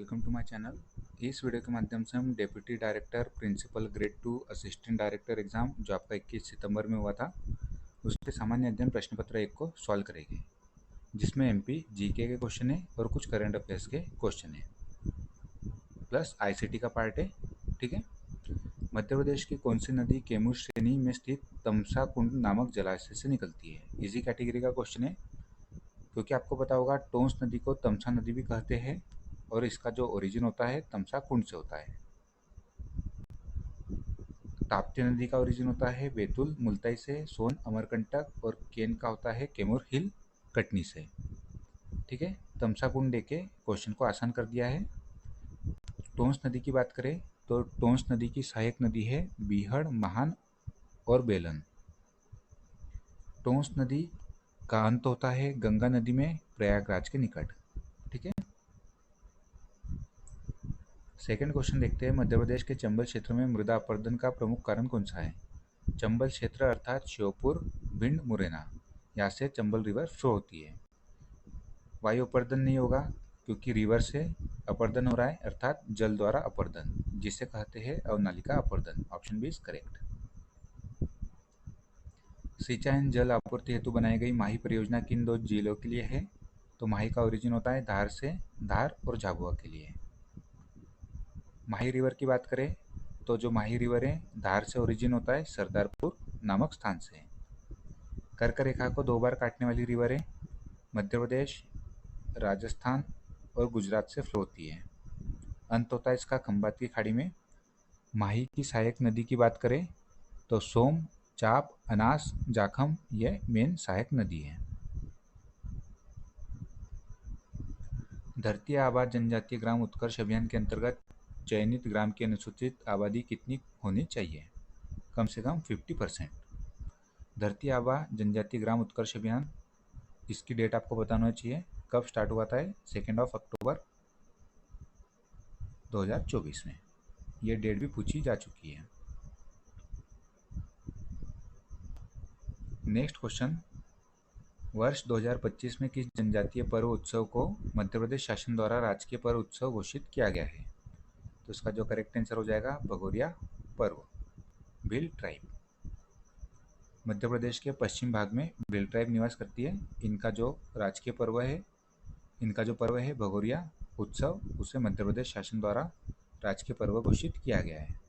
Welcome to my channel. इस video के माध्यम से हम deputy director principal grade 2 assistant director exam जो आपका 21 सितंबर में हुआ था उसके सामान्य अध्ययन प्रश्न पत्र 1 को सॉल्व करेंगे, जिसमें एमपी जीके के क्वेश्चन है और कुछ करंट अफेयर्स के क्वेश्चन है प्लस आईसीटी का पार्ट है। ठीक है। मध्य प्रदेश की कौन सी नदी कैमूर श्रेणी में स्थित तमसा कुंड नामक जलाशय से निकलती है? इजी कैटेगरी का क्वेश्चन है, क्योंकि आपको पता होगा टोंस नदी को तमसा नदी भी कहते हैं और इसका जो ओरिजिन होता है तमसा कुंड से होता है। ताप्ती नदी का ओरिजिन होता है बैतूल मुल्ताई से, सोन अमरकंटक और केन का होता है कैमूर हिल कटनी से। ठीक है। तमसा कुंड देके क्वेश्चन को आसान कर दिया है। टोंस नदी की बात करें तो टोंस नदी की सहायक नदी है बीहड़, महान और बेलन। टोंस नदी का अंत होता है गंगा नदी में प्रयागराज के निकट। ठीक है। सेकंड क्वेश्चन देखते हैं। मध्य प्रदेश के चंबल क्षेत्र में मृदा अपरदन का प्रमुख कारण कौन सा है? चंबल क्षेत्र अर्थात श्योपुर, भिंड, मुरैना, यहाँ से चंबल रिवर फ्लो होती है। वायु अपरदन नहीं होगा क्योंकि रिवर से अपरदन हो रहा है अर्थात जल द्वारा अपरदन, जिसे कहते हैं अवनालिका अपरदन। Option B is correct. सिंचाई जल आपूर्ति हेतु बनाई गई माही परियोजना किन दो जिलों के लिए है? तो माही का ओरिजिन होता है धार से, धार और झाबुआ के लिए। माही रिवर की बात करें तो जो माही रिवर है धार से ओरिजिन होता है सरदारपुर नामक स्थान से। कर्क रेखा को 2 बार काटने वाली रिवर है मध्य प्रदेश, राजस्थान और गुजरात से फ्लो होती है। अंत होता है इसका खंबात की खाड़ी में। माही की सहायक नदी की बात करें तो सोम, चाप, अनास, जाखम ये मेन सहायक नदी है। धरती आबा जनजातीय ग्राम उत्कर्ष अभियान के अंतर्गत चयनित ग्राम की अनुसूचित आबादी कितनी होनी चाहिए? कम से कम 50%। धरती आबा जनजातीय ग्राम उत्कर्ष अभियान, इसकी डेट आपको बताना चाहिए कब स्टार्ट हुआ था। 2 अक्टूबर 2024 में। ये डेट भी पूछी जा चुकी है। नेक्स्ट क्वेश्चन, वर्ष 2025 में किस जनजातीय पर्व उत्सव को मध्य प्रदेश शासन द्वारा राजकीय पर्व उत्सव घोषित किया गया है? तो इसका जो करेक्ट आंसर हो जाएगा भगोरिया पर्व। भील ट्राइब मध्य प्रदेश के पश्चिम भाग में भील ट्राइब निवास करती है। इनका जो राजकीय पर्व है, इनका जो पर्व है भगोरिया उत्सव, उसे मध्य प्रदेश शासन द्वारा राजकीय पर्व घोषित किया गया है।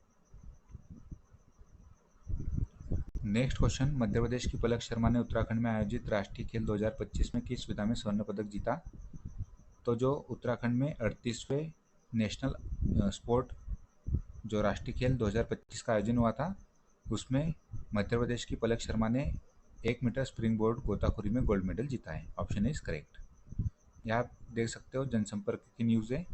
नेक्स्ट क्वेश्चन, मध्य प्रदेश की पलक शर्मा ने उत्तराखंड में आयोजित राष्ट्रीय खेल 2025 में किस विधा में स्वर्ण पदक जीता? तो जो उत्तराखंड में 38वें नेशनल स्पोर्ट जो राष्ट्रीय खेल 2025 का आयोजन हुआ था उसमें मध्य प्रदेश की पलक शर्मा ने 1 मीटर स्प्रिंग बोर्ड गोताखोरी में गोल्ड मेडल जीता है। Option is correct. यहाँ आप देख सकते हो जनसंपर्क की न्यूज़ है,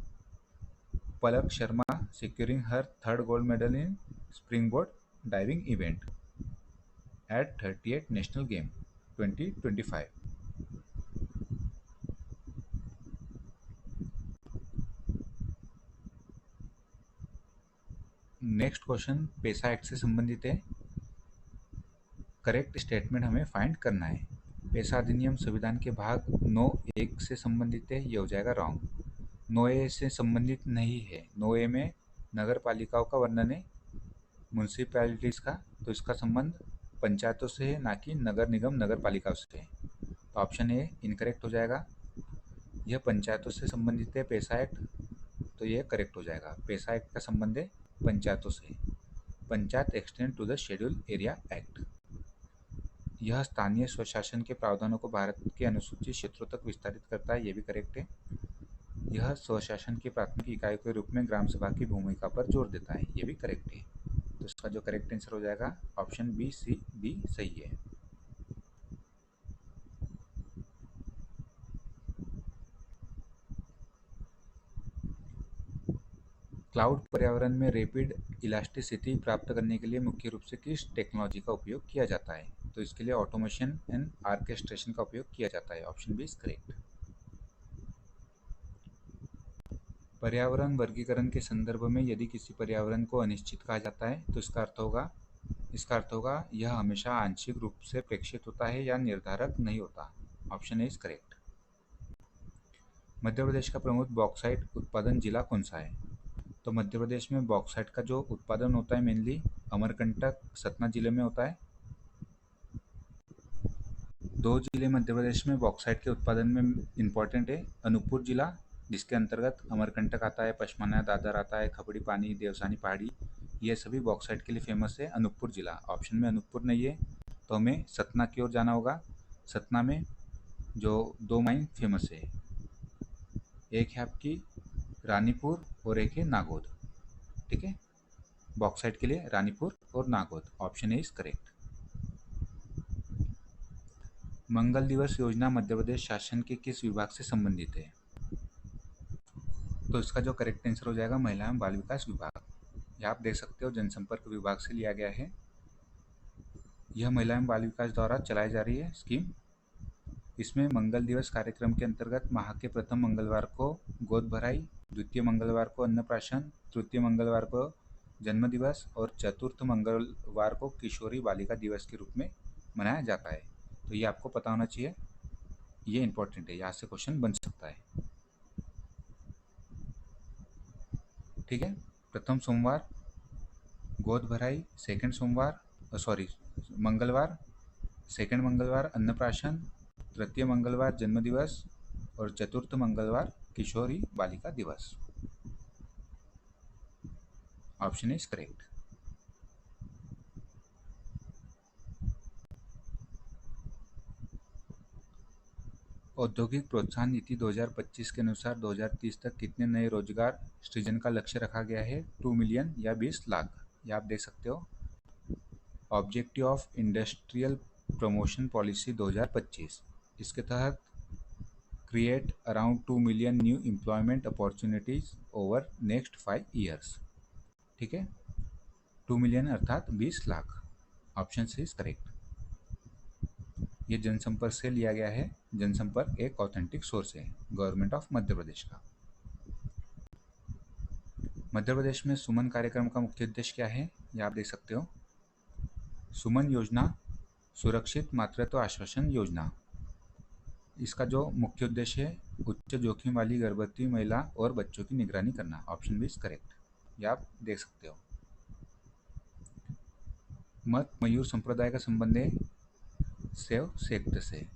Palak Sharma securing her 3rd gold medal in springboard diving event at 38 national game 2025। Next question पैसा एक्ट से संबंधित है। करेक्ट स्टेटमेंट हमें फाइंड करना है। पैसा अधिनियम संविधान के भाग 9(1) से संबंधित है, ये हो जाएगा रॉन्ग। 9(a) से संबंधित नहीं है। 9(a) में नगर पालिकाओं का वर्णन है, म्यूनसिपैलिटीज का, तो इसका संबंध पंचायतों से है ना कि नगर निगम नगर पालिकाओं से है। तो ऑप्शन ए इनकरेक्ट हो जाएगा। यह पंचायतों से संबंधित है पैसा एक्ट, तो यह करेक्ट हो जाएगा। पैसा एक्ट का संबंध है पंचायतों से। Panchayat extend to the schedule area act. यह स्थानीय स्वशासन के प्रावधानों को भारत के अनुसूचित क्षेत्रों तक विस्तारित करता है, ये भी करेक्ट है। यह स्वशासन की प्राथमिक इकाई के रूप में ग्राम सभा की भूमिका पर जोर देता है, ये भी करेक्ट है। तो इसका जो करेक्ट आंसर हो जाएगा ऑप्शन बी, सी, डी सही है। क्लाउड पर्यावरण में रैपिड इलास्टिसिटी प्राप्त करने के लिए मुख्य रूप से किस टेक्नोलॉजी का उपयोग किया जाता है? तो इसके लिए ऑटोमेशन एंड ऑर्केस्ट्रेशन का उपयोग किया जाता है। Option B is correct. पर्यावरण वर्गीकरण के संदर्भ में यदि किसी पर्यावरण को अनिश्चित कहा जाता है तो इसका अर्थ होगा यह हमेशा आंशिक रूप से प्रेक्षित होता है या निर्धारक नहीं होता। Option A is correct. Madhya Pradesh का प्रमुख बॉक्साइट उत्पादन जिला कौन सा है? तो मध्य प्रदेश में बॉक्साइट का जो उत्पादन होता है मेनली अमरकंटक सतना जिले में होता है। दो जिले मध्य प्रदेश में बॉक्साइट के उत्पादन में इम्पोर्टेंट है। अनूपपुर जिला जिसके अंतर्गत अमरकंटक आता है, पचमढ़ी दादर आता है, खपड़ी पानी, देवसानी पहाड़ी, ये सभी बॉक्साइट के लिए फेमस है। अनूपपुर जिला ऑप्शन में अनूपपुर नहीं है तो हमें सतना की ओर जाना होगा। सतना में जो दो माइन फेमस है, एक है आपकी रानीपुर और एक है नागौद। ठीक है, बॉक्साइट के लिए रानीपुर और Nagod, option A is correct. मंगल दिवस योजना मध्य प्रदेश शासन के किस विभाग से संबंधित है? तो इसका जो करेक्ट आंसर हो जाएगा महिला एवं बाल विकास विभाग। यह आप देख सकते हो जनसंपर्क विभाग से लिया गया है। यह महिला एवं बाल विकास द्वारा चलाई जा रही है स्कीम। इसमें मंगल दिवस कार्यक्रम के अंतर्गत माह के प्रथम मंगलवार को गोद भराई, द्वितीय मंगलवार को अन्नप्राशन, तृतीय मंगलवार को जन्म दिवस और चतुर्थ मंगलवार को किशोरी बालिका दिवस के रूप में मनाया जाता है। तो ये आपको पता होना चाहिए, ये इंपॉर्टेंट है, यहाँ से क्वेश्चन बन सकता है। ठीक है, प्रथम सोमवार गोद भराई, सेकंड मंगलवार, सेकंड मंगलवार अन्नप्राशन, तृतीय मंगलवार जन्म दिवस और चतुर्थ मंगलवार किशोरी बालिका दिवस, ऑप्शन इज करेक्ट। औद्योगिक प्रोत्साहन नीति 2025 के अनुसार 2030 तक कितने नए रोजगार सृजन का लक्ष्य रखा गया है? 2 मिलियन या 20 लाख, ये आप देख सकते हो। Objective of industrial promotion policy 2025, इसके तहत create around 2 million new employment opportunities over next 5 years. ठीक है, 2 मिलियन अर्थात 20 lakh, option C is correct. ये जनसंपर्क से लिया गया है। जनसंपर्क एक ऑथेंटिक सोर्स है गवर्नमेंट ऑफ मध्य प्रदेश का। मध्य प्रदेश में सुमन कार्यक्रम का मुख्य उद्देश्य क्या है? ये आप देख सकते हो। सुमन योजना सुरक्षित मातृत्व आश्वासन योजना, इसका जो मुख्य उद्देश्य है उच्च जोखिम वाली गर्भवती महिला और बच्चों की निगरानी करना, ऑप्शन बी इज करेक्ट, ये आप देख सकते हो। मत मयूर संप्रदाय का संबंध है शैव सेक्ट से।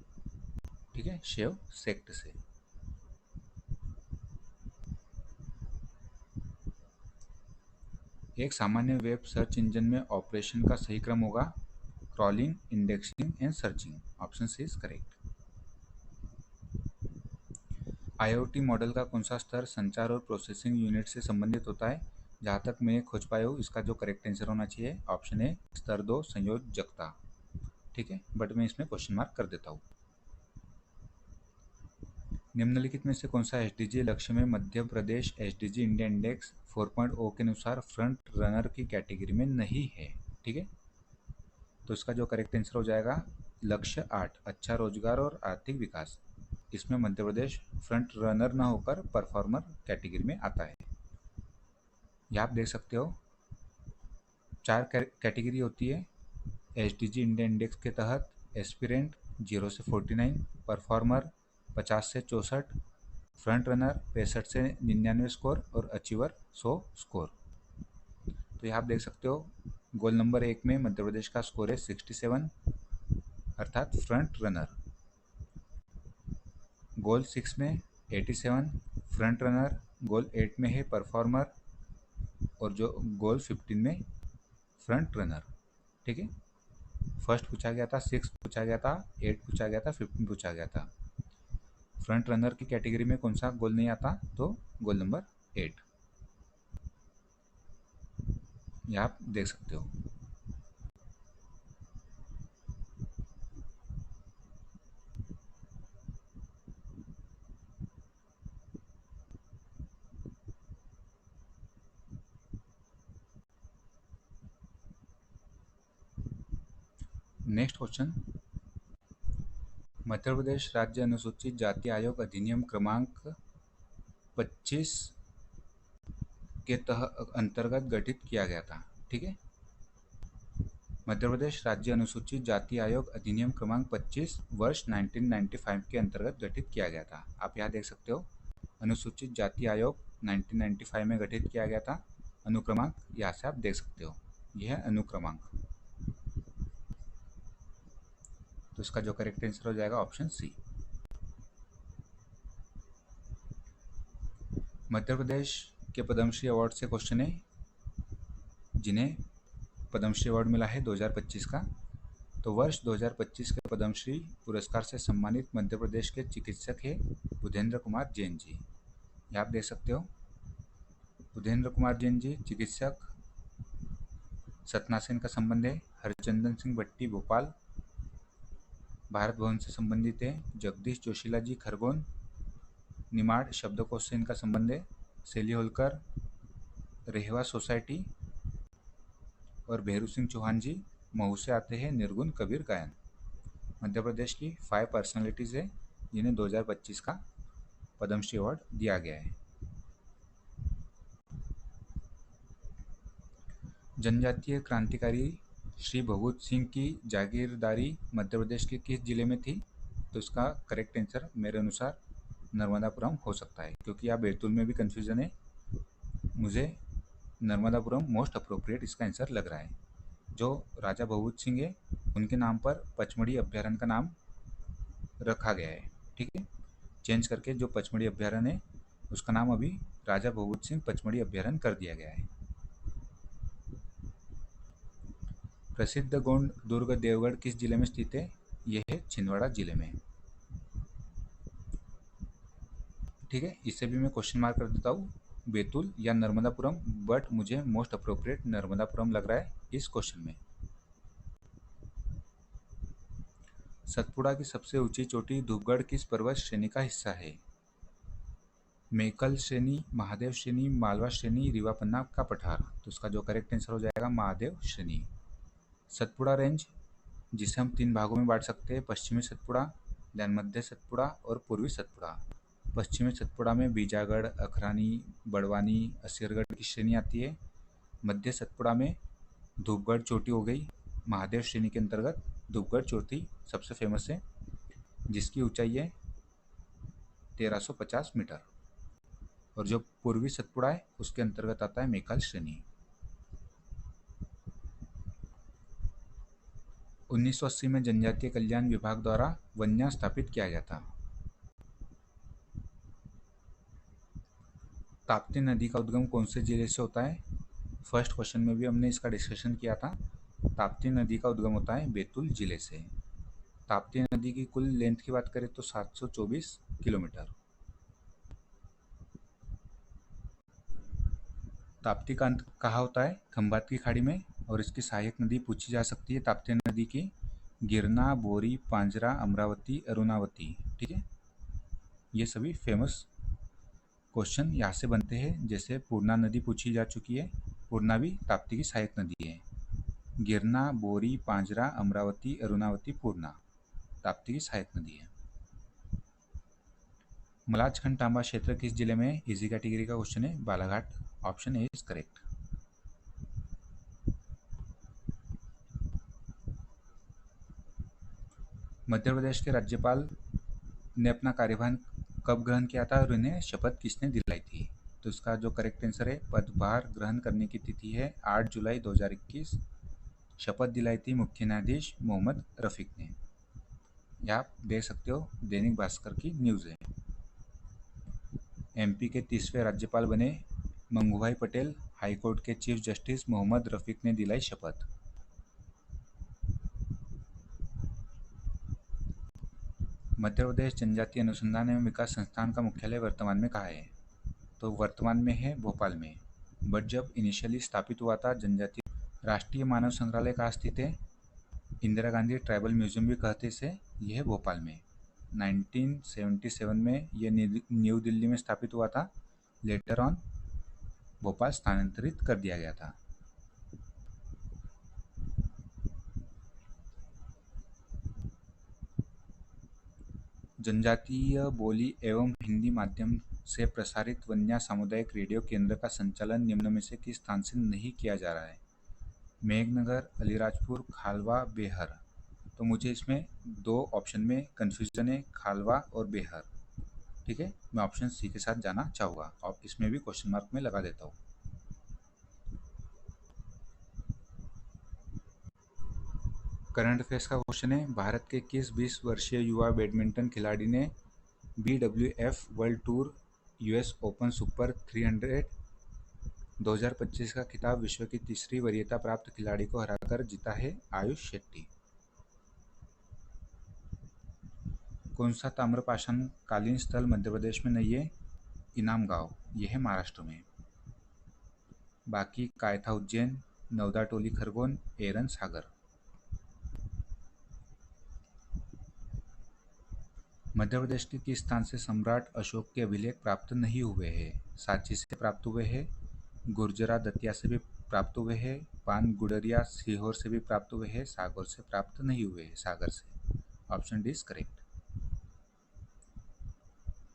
ठीक है, शैव सेक्ट से। एक सामान्य वेब सर्च इंजन में ऑपरेशन का सही क्रम होगा crawling, indexing and searching, option C is correct. IoT model का कौन सा स्तर संचार और प्रोसेसिंग यूनिट से संबंधित होता है? जहाँ तक मैं खोज पाया हूँ इसका जो करेक्ट आंसर होना चाहिए ऑप्शन ए स्तर 2 संयोजकता। ठीक है, बट मैं इसमें क्वेश्चन मार्क कर देता हूँ। निम्नलिखित में से कौन सा एसडीजी लक्ष्य में Madhya Pradesh SDG India index 4.0 के अनुसार फ्रंट रनर की कैटेगरी में नहीं है? ठीक है, तो इसका जो करेक्ट आंसर हो जाएगा लक्ष्य 8 अच्छा रोजगार और आर्थिक विकास, इसमें मध्य प्रदेश फ्रंट रनर न होकर परफॉर्मर कैटेगरी में आता है। यह आप देख सकते हो 4 कैटेगरी होती है एसडीजी इंडिया इंडेक्स के तहत। एस्पिरेंट 0 से 49, परफॉर्मर 50 से 64, फ्रंट रनर 65 से 99 स्कोर और अचीवर 100 स्कोर। तो यहाँ आप देख सकते हो गोल नंबर 1 में मध्य प्रदेश का स्कोर है 67 अर्थात फ्रंट रनर, गोल 6 में 87 फ्रंट रनर, गोल 8 में है परफॉर्मर और जो गोल 15 में फ्रंट रनर। ठीक है, फर्स्ट पूछा गया था, 6 पूछा गया था, 8 पूछा गया था, 15 पूछा गया था। फ्रंट रनर की कैटेगरी में कौन सा गोल नहीं आता? तो गोल नंबर 8, ये आप देख सकते हो। नेक्स्ट क्वेश्चन, मध्य प्रदेश राज्य अनुसूचित जाति आयोग अधिनियम क्रमांक 25 के अंतर्गत गठित किया गया था। ठीक है, मध्य प्रदेश राज्य अनुसूचित जाति आयोग अधिनियम क्रमांक 25 वर्ष 1995 के अंतर्गत गठित किया गया था। आप यहाँ देख सकते हो अनुसूचित जाति आयोग 1995 में गठित किया गया था। अनुक्रमांक यहाँ से आप देख सकते हो, यह है अनुक्रमांक। तो इसका जो करेक्ट आंसर हो जाएगा ऑप्शन सी। मध्य प्रदेश के पद्मश्री अवार्ड से क्वेश्चन है, जिन्हें पद्मश्री अवार्ड मिला है 2025 का। तो वर्ष 2025 के पद्मश्री पुरस्कार से सम्मानित मध्य प्रदेश के चिकित्सक हैं बुधेंद्र कुमार जैन जी। ये आप देख सकते हो, बुधेंद्र कुमार जैन जी चिकित्सक। सतना से इनका संबंध है। हरचंदन सिंह भट्टी भोपाल भारत भवन से संबंधित है। जगदीश जोशीला जी खरगोन निमाड़ शब्दकोश से इनका संबंध है। सेली होलकर रेहवा सोसाइटी। और भैरू सिंह चौहान जी महू से आते हैं, निर्गुण कबीर गायन। मध्य प्रदेश की 5 पर्सनालिटीज़ है जिन्हें 2025 का पद्मश्री अवार्ड दिया गया है। जनजातीय क्रांतिकारी श्री भगत सिंह की जागीरदारी मध्य प्रदेश के किस जिले में थी? तो इसका करेक्ट आंसर मेरे अनुसार नर्मदापुरम हो सकता है, क्योंकि यहाँ बैतूल में भी कन्फ्यूज़न है। मुझे नर्मदापुरम मोस्ट अप्रोप्रिएट इसका आंसर लग रहा है। जो राजा भगत सिंह है उनके नाम पर पचमढ़ी अभ्यारण्य का नाम रखा गया है, ठीक है, चेंज करके जो पचमढ़ी अभ्यारण्य है उसका नाम अभी राजा भगत सिंह पचमढ़ी अभ्यारण्य कर दिया गया है। प्रसिद्ध गोंड दुर्ग देवगढ़ किस जिले में स्थित है? यह है छिंदवाड़ा जिले में, ठीक है। इसे भी मैं क्वेश्चन मार्क कर देता हूँ, बैतूल या नर्मदापुरम, बट मुझे मोस्ट अप्रोप्रिएट नर्मदापुरम लग रहा है इस क्वेश्चन में। सतपुड़ा की सबसे ऊंची चोटी धूपगढ़ किस पर्वत श्रेणी का हिस्सा है? मेकल श्रेणी, महादेव श्रेणी, मालवा श्रेणी, रीवा पन्ना का पठार। तो उसका जो करेक्ट आंसर हो जाएगा महादेव श्रेणी। सतपुड़ा रेंज जिसे हम 3 भागों में बांट सकते हैं, पश्चिमी सतपुड़ा, देन मध्य सतपुड़ा और पूर्वी सतपुड़ा। पश्चिमी सतपुड़ा में बीजागढ़, अखरानी, बड़वानी, असीरगढ़ की श्रेणी आती है। मध्य सतपुड़ा में धूपगढ़ चोटी हो गई। महादेव श्रेणी के अंतर्गत धूपगढ़ चोटी सबसे फेमस है, जिसकी ऊंचाई है 1350 मीटर। और जो पूर्वी सतपुड़ा है उसके अंतर्गत आता है मेकाल श्रेणी। 1980 में जनजातीय कल्याण विभाग द्वारा वन्या स्थापित किया गया था। ताप्ती नदी का उद्गम कौन से जिले से होता है? फर्स्ट क्वेश्चन में भी हमने इसका डिस्कशन किया था। ताप्ती नदी का उद्गम होता है बैतूल जिले से। ताप्ती नदी की कुल लेंथ की बात करें तो 724 किलोमीटर। ताप्ती का अंत कहाँ होता है? खंभात की खाड़ी में। और इसकी सहायक नदी पूछी जा सकती है ताप्ती नदी की, गिरना, बोरी, पांजरा, अमरावती, अरुणावती, ठीक है। ये सभी फेमस क्वेश्चन यहाँ से बनते हैं। जैसे पूर्णा नदी पूछी जा चुकी है, पूर्णा भी ताप्ती की सहायक नदी है। गिरना, बोरी, पांजरा, अमरावती, अरुणावती, पूर्णा ताप्ती की सहायक नदी है। मलाजखंड तांबा क्षेत्र किस जिले में? इजी कैटेगरी का क्वेश्चन है, Balaghat. Option A is correct. Madhya Pradesh के राज्यपाल ने अपना कार्यभार कब ग्रहण किया था और उन्हें शपथ किसने दिलाई थी? तो इसका जो करेक्ट आंसर है, पदभार ग्रहण करने की तिथि है 8 जुलाई 2021। शपथ दिलाई थी मुख्य न्यायाधीश मोहम्मद रफीक ने। यह आप देख सकते हो, दैनिक भास्कर की न्यूज़ है। एमपी के 30वें राज्यपाल बने मंगूभाई पटेल, हाईकोर्ट के चीफ जस्टिस मोहम्मद रफीक ने दिलाई शपथ। मध्य प्रदेश जनजातीय अनुसंधान एवं विकास संस्थान का मुख्यालय वर्तमान में कहाँ है? तो वर्तमान में है भोपाल में, बट जब इनिशियली स्थापित हुआ था जनजातीय। राष्ट्रीय मानव संग्रहालय कहाँ स्थित है? इंदिरा गांधी ट्राइबल म्यूजियम भी कहते इसे, यह है भोपाल में। 1977 में यह न्यू दिल्ली में स्थापित हुआ था, लेटर ऑन भोपाल स्थानांतरित कर दिया गया था। जनजातीय बोली एवं हिंदी माध्यम से प्रसारित वन्या सामुदायिक रेडियो केंद्र का संचालन निम्न में से किस स्थान से नहीं किया जा रहा है? मेघनगर, अलीराजपुर, खालवा, बेहर। तो मुझे इसमें 2 ऑप्शन में कन्फ्यूजन है, खालवा और बेहर। ठीक है, मैं ऑप्शन सी के साथ जाना चाहूँगा और इसमें भी क्वेश्चन मार्क में लगा देता हूँ। करंट अफेयर्स का क्वेश्चन है, भारत के किस 20 वर्षीय युवा बैडमिंटन खिलाड़ी ने BWF world tour US open super 300 2025 का खिताब विश्व की तीसरी वरीयता प्राप्त खिलाड़ी को हराकर जीता है? आयुष शेट्टी। कौन सा ताम्रपाषाण कालीन स्थल मध्य प्रदेश में नहीं है? इनाम गांव, यह है महाराष्ट्र में। बाकी कायथा उज्जैन, नवदा टोली खरगोन, एरन सागर। मध्य प्रदेश के किस स्थान से सम्राट अशोक के अभिलेख प्राप्त नहीं हुए हैं? सांची से प्राप्त हुए हैं, गुर्जरा दतिया से भी प्राप्त हुए हैं, पान गुडरिया सीहोर से भी प्राप्त हुए हैं, सागर से प्राप्त नहीं हुए हैं, सागर से। Option D is correct.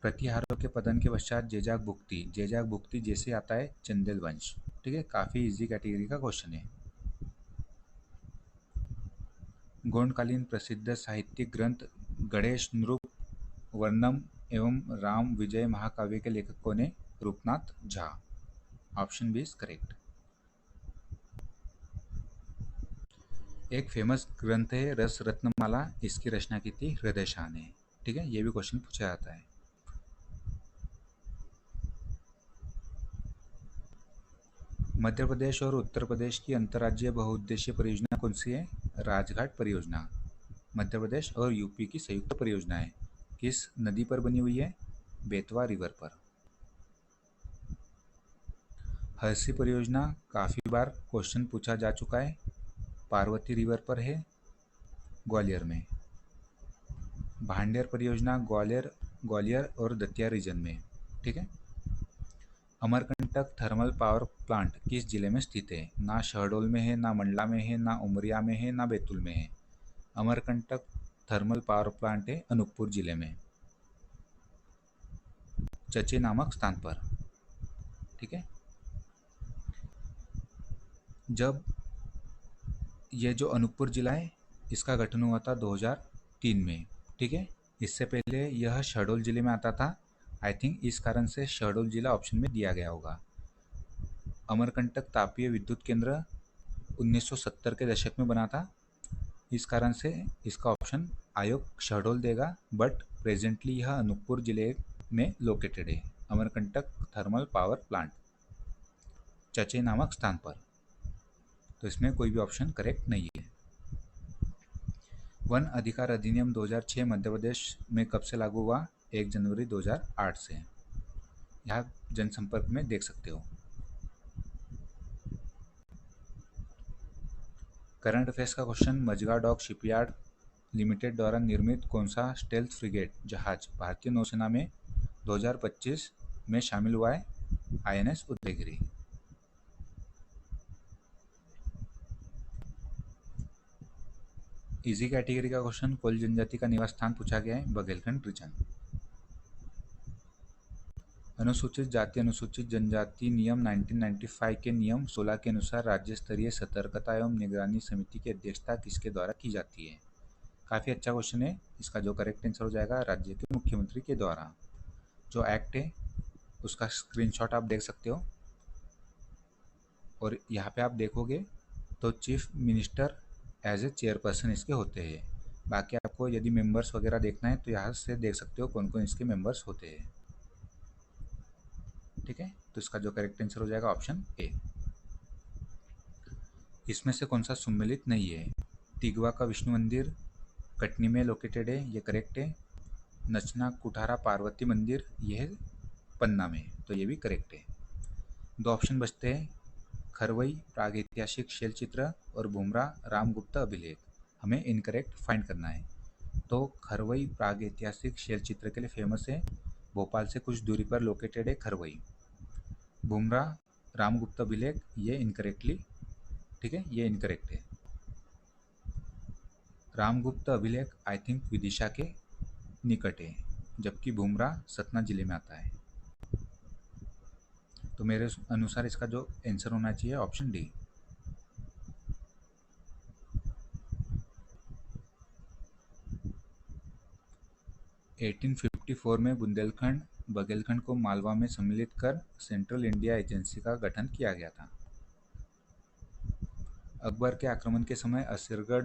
प्रतिहारों के पतन के पश्चात जेजाक भुक्ति, जेजाक भुक्ति जैसे आता है चंदेल वंश। ठीक है, काफी इजी कैटेगरी का क्वेश्चन है। गोंडकालीन प्रसिद्ध साहित्यिक ग्रंथ गणेश नृप वर्णम एवं राम विजय महाकाव्य के लेखक कौन है? Roopnath Jha. Option B is correct. एक फेमस ग्रंथ है रस रत्नमाला, इसकी रचना की थी हृदय शाह ने। ठीक है, ये भी क्वेश्चन पूछा जाता है। मध्य प्रदेश और उत्तर प्रदेश की अंतर्राज्यीय बहुउद्देशीय परियोजना कौन सी है? राजघाट परियोजना। मध्य प्रदेश और यूपी की संयुक्त परियोजना है। किस नदी पर बनी हुई है? बेतवा रिवर पर। हरसी परियोजना काफी बार क्वेश्चन पूछा जा चुका है, पार्वती रिवर पर है, ग्वालियर में। भांडेर परियोजना ग्वालियर और दतिया रीजन में। ठीक है। अमरकंटक थर्मल पावर प्लांट किस जिले में स्थित है? ना शहडोल में है, ना मंडला में है, ना उमरिया में है, ना बैतूल में है। अमरकंटक थर्मल पावर प्लांट है अनूपपुर जिले में, चचे नामक स्थान पर। ठीक है। जब ये जो अनूपपुर जिला है इसका गठन हुआ था 2003 में। ठीक है, इससे पहले यह शहडोल जिले में आता था। आई थिंक इस कारण से शहडोल जिला ऑप्शन में दिया गया होगा। अमरकंटक तापीय विद्युत केंद्र 1970 के दशक में बना था, इस कारण से इसका ऑप्शन आयोग शहडोल देगा, बट प्रेजेंटली यह अनूपपुर जिले में लोकेटेड है। अमरकंटक थर्मल पावर प्लांट चचे नामक स्थान पर। तो इसमें कोई भी ऑप्शन करेक्ट नहीं है। वन अधिकार अधिनियम 2006 मध्य प्रदेश में कब से लागू हुआ? 1 जनवरी 2008 से। यहाँ जनसंपर्क में देख सकते हो। करंट अफेयर्स का क्वेश्चन, मजगा डॉक शिपयार्ड लिमिटेड द्वारा निर्मित कौन सा स्टेल्थ फ्रिगेट जहाज भारतीय नौसेना में 2025 में शामिल हुआ है? INS उदयगिरी। इजी कैटेगरी का क्वेश्चन, कोल जनजाति का निवास स्थान पूछा गया है बघेलखंड रीजन। अनुसूचित जाति अनुसूचित जनजाति नियम 1995 के नियम 16 के अनुसार राज्य स्तरीय सतर्कता एवं निगरानी समिति की अध्यक्षता किसके द्वारा की जाती है? काफ़ी अच्छा क्वेश्चन है। इसका जो करेक्ट आंसर हो जाएगा राज्य के मुख्यमंत्री के द्वारा। जो एक्ट है उसका स्क्रीनशॉट आप देख सकते हो, और यहाँ पे आप देखोगे तो chief minister as a chairperson इसके होते हैं। बाकी आपको यदि मेंबर्स वगैरह देखना है तो यहाँ से देख सकते हो कौन कौन इसके मेंबर्स होते हैं। ठीक है, तो इसका जो करेक्ट आंसर हो जाएगा ऑप्शन ए। इसमें से कौन सा सम्मिलित नहीं है? तिगवा का विष्णु मंदिर कटनी में लोकेटेड है, ये करेक्ट है। नचना कुठारा पार्वती मंदिर ये है पन्ना में, तो ये भी करेक्ट है। दो ऑप्शन बचते हैं, खरवई प्रागैतिहासिक शैल चित्र और भुमरा रामगुप्त अभिलेख। हमें इनकरेक्ट फाइंड करना है। तो खरवई प्रागैतिहासिक शैल चित्र के लिए फेमस है, भोपाल से कुछ दूरी पर लोकेटेड है खरवई। भुमरा रामगुप्त अभिलेख ये इनकरेक्टली, ठीक है, ये इनकरेक्ट है। रामगुप्त अभिलेख आई थिंक विदिशा के निकट है, जबकि भुमरा सतना जिले में आता है। तो मेरे अनुसार इसका जो आंसर होना चाहिए ऑप्शन डी। 1954 में बुंदेलखंड बघेलखंड को मालवा में सम्मिलित कर सेंट्रल इंडिया एजेंसी का गठन किया गया था। अकबर के आक्रमण के समय असरगढ़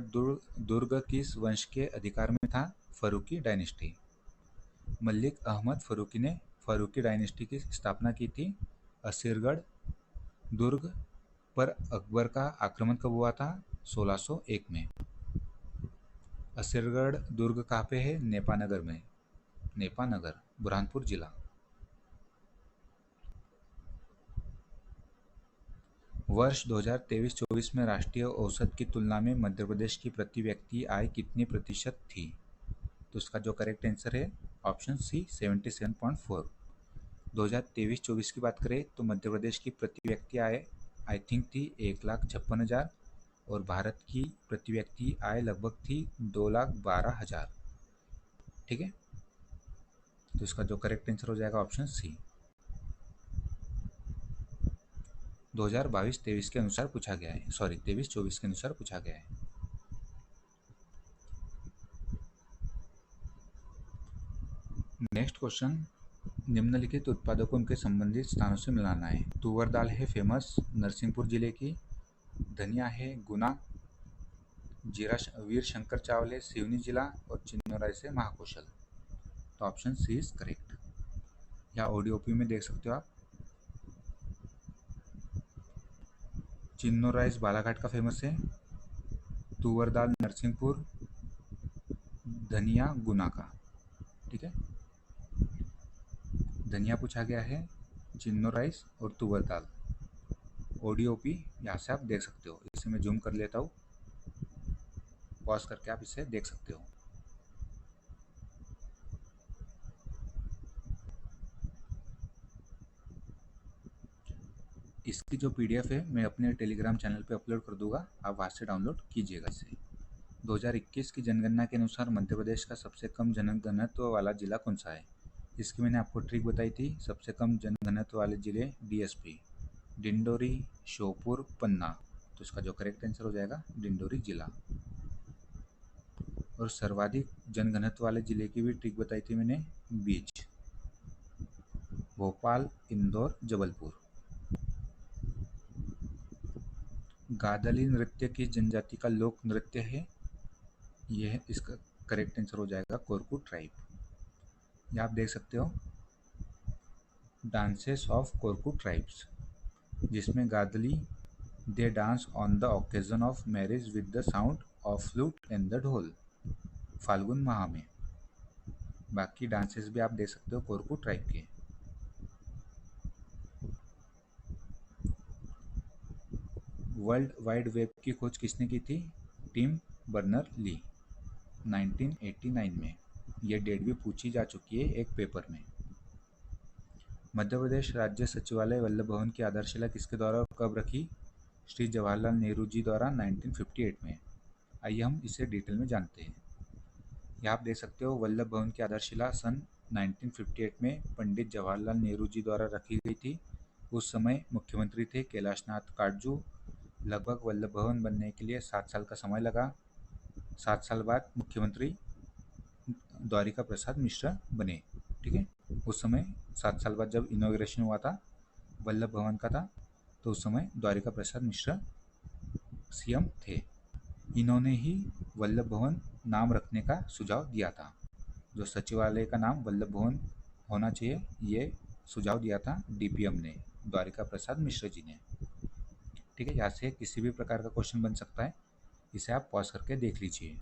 दुर्ग किस वंश के अधिकार में था? फरूकी डायनेस्टी। मलिक अहमद फरूकी ने फरूकी डायनेस्टी की स्थापना की थी। असरगढ़ दुर्ग पर अकबर का आक्रमण कब हुआ था? 1601 में। असरगढ़ दुर्ग कहाँ पे है? नेपानगर में। नेपानगर, बुरहानपुर जिला। वर्ष 2023-24 में राष्ट्रीय औसत की तुलना में मध्य प्रदेश की प्रति व्यक्ति आय कितनी प्रतिशत थी? तो इसका जो करेक्ट आंसर है ऑप्शन सी 77.4। 2023-24 की बात करें तो मध्य प्रदेश की प्रति व्यक्ति आय आई थिंक थी 1,56,000 और भारत की प्रति व्यक्ति आय लगभग थी 2,12,000। ठीक है, तो इसका जो करेक्ट आंसर हो जाएगा ऑप्शन सी। 2022-23 के अनुसार पूछा गया है, सॉरी 23-24 के अनुसार पूछा गया है। नेक्स्ट क्वेश्चन, निम्नलिखित उत्पादों को उनके संबंधित स्थानों से मिलाना है। तुवर दाल है फेमस नरसिंहपुर जिले की, धनिया है गुना, जीरा वीर शंकर चावल है सिवनी जिला और चिन्नो राइस है महाकौशल। तो ऑप्शन सी इज करेक्ट। या ओडीओपी में देख सकते हो आप, चिन्नो राइस बालाघाट का फेमस है, तुवर दाल नरसिंहपुर, धनिया गुना का। ठीक है, धनिया पूछा गया है, चिन्नो राइस और तुवर दाल। ओडीओपी यहाँ से आप देख सकते हो। इसे मैं जूम कर लेता हूँ, पॉज करके आप इसे देख सकते हो। इसकी जो पीडीएफ है मैं अपने टेलीग्राम चैनल पे अपलोड कर दूंगा, आप वहाँ से डाउनलोड कीजिएगा इसे। 2021 की जनगणना के अनुसार मध्य प्रदेश का सबसे कम जनघनत्व वाला जिला कौन सा है? इसकी मैंने आपको ट्रिक बताई थी। सबसे कम जनघनत्व वाले जिले डीएसपी, डिंडोरी, श्योपुर, पन्ना। तो इसका जो करेक्ट आंसर हो जाएगा डिंडोरी जिला। और सर्वाधिक जनघनत्व वाले जिले की भी ट्रिक बताई थी मैंने, बीच, भोपाल, इंदौर, जबलपुर। गादली नृत्य किस जनजाति का लोक नृत्य है? यह इसका करेक्ट आंसर हो जाएगा कोरकू ट्राइब। ये आप देख सकते हो, डांसेस ऑफ कोरकू ट्राइब्स, जिसमें Gadli they dance on the occasion of marriage with the sound of flute and the dhol, Phalgun माह में। बाकी डांसेस भी आप देख सकते हो कोरकू ट्राइब के। वर्ल्ड वाइड वेब की खोज किसने की थी? टिम बर्नर ली, 1989 में। यह डेट भी पूछी जा चुकी है एक पेपर में। मध्य प्रदेश राज्य सचिवालय वल्लभ भवन की आधारशिला किसके द्वारा और कब रखी? श्री जवाहरलाल नेहरू जी द्वारा 1958 में। आइए हम इसे डिटेल में जानते हैं। यहाँ आप देख सकते हो वल्लभ भवन की आधारशिला सन 1958 में पंडित जवाहरलाल नेहरू जी द्वारा रखी गई थी। उस समय मुख्यमंत्री थे कैलाशनाथ काटजू। लगभग वल्लभ भवन बनने के लिए 7 साल का समय लगा। 7 साल बाद मुख्यमंत्री द्वारिका प्रसाद मिश्रा बने। ठीक है, उस समय 7 साल बाद जब इनॉग्रेशन हुआ था वल्लभ भवन का था, तो उस समय द्वारिका प्रसाद मिश्रा सीएम थे। इन्होंने ही वल्लभ भवन नाम रखने का सुझाव दिया था। जो सचिवालय का नाम वल्लभ भवन होना चाहिए, ये सुझाव दिया था डीपीएम ने, द्वारिका प्रसाद मिश्रा जी ने। ठीक है, यहाँ से किसी भी प्रकार का क्वेश्चन बन सकता है, इसे आप पॉज करके देख लीजिए।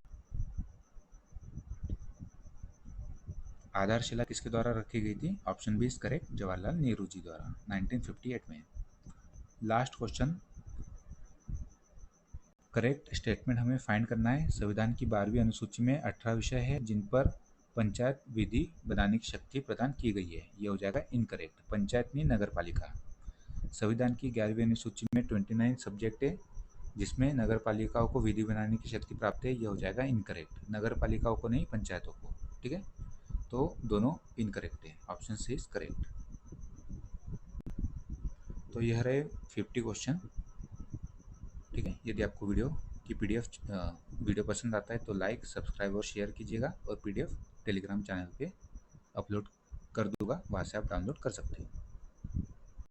आधारशिला किसके द्वारा रखी गई थी? Option B is correct, Jawaharlal Nehru ji द्वारा 1958 में। लास्ट क्वेश्चन, करेक्ट स्टेटमेंट हमें फाइंड करना है। संविधान की 12वीं अनुसूची में 18 विषय है जिन पर पंचायत विधि बनाने की शक्ति प्रदान की गई है। ये हो जाएगा इनकरेक्ट, पंचायत नहीं नगर पालिका। संविधान की 11वीं अनुसूची में 29 सब्जेक्ट है जिसमें नगर पालिकाओं को विधि बनाने की शक्ति प्राप्त है। ये हो जाएगा इनकरेक्ट, नगर पालिकाओं को नहीं, पंचायतों को। ठीक है, तो दोनों इनकरेक्ट है, ऑप्शन सी इज करेक्ट। तो यह रहे 50 क्वेश्चन। ठीक है, यदि आपको वीडियो की वीडियो पसंद आता है तो लाइक, सब्सक्राइब और शेयर कीजिएगा और पीडीएफ टेलीग्राम चैनल पे अपलोड कर दूंगा, वहाँ से आप डाउनलोड कर सकते हैं।